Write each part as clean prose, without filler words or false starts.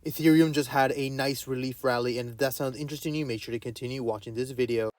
Ethereum just had a nice relief rally, and if that sounds interesting to you, make sure to continue watching this video.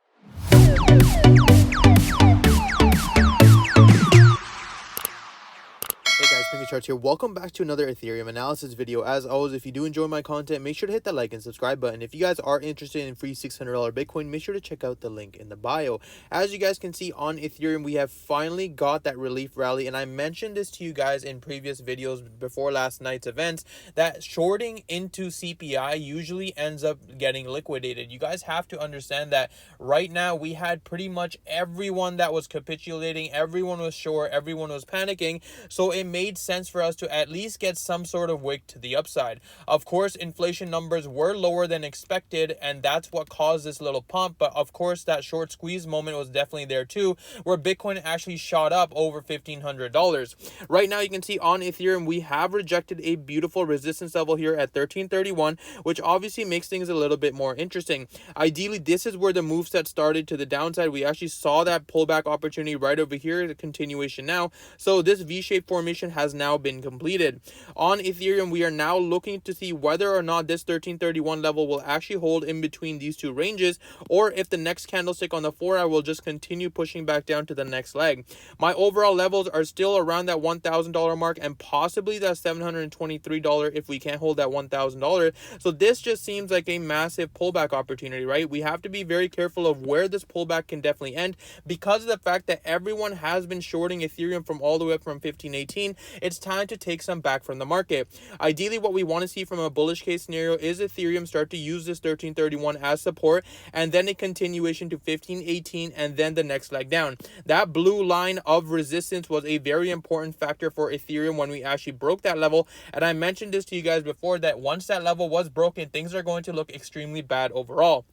Hey guys, Pingu Charts here. Welcome back to another Ethereum analysis video. As always, if you do enjoy my content, make sure to hit that like and subscribe button. If you guys are interested in free $600 Bitcoin, make sure to check out the link in the bio. As you guys can see on Ethereum, we have finally got that relief rally, and I mentioned this to you guys in previous videos before last night's events, that shorting into CPI usually ends up getting liquidated. You guys have to understand that right now we had pretty much everyone that was capitulating, everyone was short, everyone was panicking, so it made sense for us to at least get some sort of wick to the upside. Of course, inflation numbers were lower than expected, and that's what caused this little pump. But of course, that short squeeze moment was definitely there too, where Bitcoin actually shot up over $1,500. Right now, you can see on Ethereum, we have rejected a beautiful resistance level here at 1331, which obviously makes things a little bit more interesting. Ideally, this is where the move set started to the downside. We actually saw that pullback opportunity right over here, the continuation now. So this V-shaped formation has now been completed. On Ethereum, we are now looking to see whether or not this 1331 level will actually hold in between these two ranges, or if the next candlestick on the 4-hour will just continue pushing back down to the next leg. My overall levels are still around that $1,000 mark and possibly that $723 if we can't hold that $1,000. So this just seems like a massive pullback opportunity, right? We have to be very careful of where this pullback can definitely end because of the fact that everyone has been shorting Ethereum from all the way up from 1518. It's time to take some back from the market. Ideally, what we want to see from a bullish case scenario is Ethereum start to use this 1331 as support, and then a continuation to 1518, and then the next leg down. That blue line of resistance was a very important factor for Ethereum when we actually broke that level, and I mentioned this to you guys before that once that level was broken, things are going to look extremely bad overall.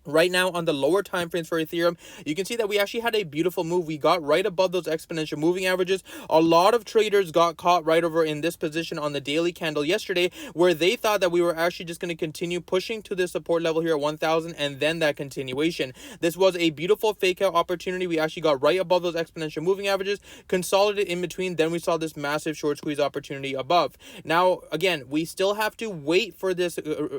Right now, on the lower time frames for Ethereum, you can see that we actually had a beautiful move. We got right above those exponential moving averages. A lot of traders got caught right over in this position on the daily candle yesterday, where they thought that we were actually just going to continue pushing to this support level here at 1,000 and then that continuation. This was a beautiful fake out opportunity. We actually got right above those exponential moving averages, consolidated in between. Then we saw this massive short squeeze opportunity above. Now, again, we still have to wait for this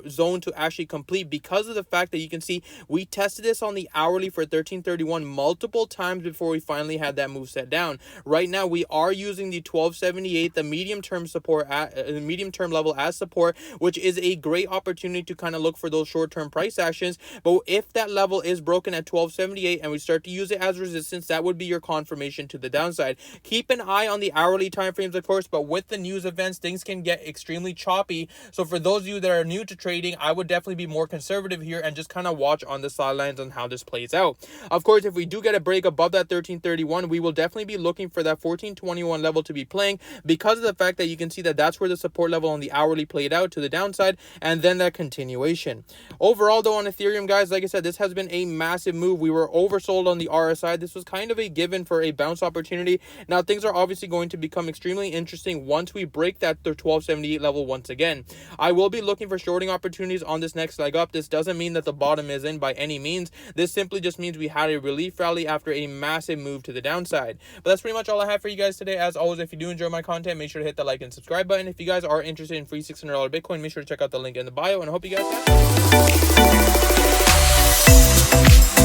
zone to actually complete because of the fact that you can see we tested this on the hourly for 1331 multiple times before we finally had that move set down. Right now, we are using the 1278, the medium-term support, medium-term level as support, which is a great opportunity to kind of look for those short-term price actions. But if that level is broken at 1278 and we start to use it as resistance, that would be your confirmation to the downside. Keep an eye on the hourly time frames, of course, but with the news events, things can get extremely choppy. So for those of you that are new to trading, I would definitely be more conservative here and just kind of watch on the sidelines on how this plays out. Of course, if we do get a break above that 1331, we will definitely be looking for that 1421 level to be playing because of the fact that you can see that that's where the support level on the hourly played out to the downside, and then that continuation. Overall, though, on Ethereum, guys, like I said, this has been a massive move. We were oversold on the RSI. This was kind of a given for a bounce opportunity. Now, things are obviously going to become extremely interesting once we break that 1278 level once again. I will be looking for shorting opportunities on this next leg up. This doesn't mean that the bottom is in by any means. This simply just means we had a relief rally after a massive move to the downside. But that's pretty much all I have for you guys today. As always, if you do enjoy my content, make sure to hit the like and subscribe button. If you guys are interested in free $600 Bitcoin, make sure to check out the link in the bio, and I hope you guys have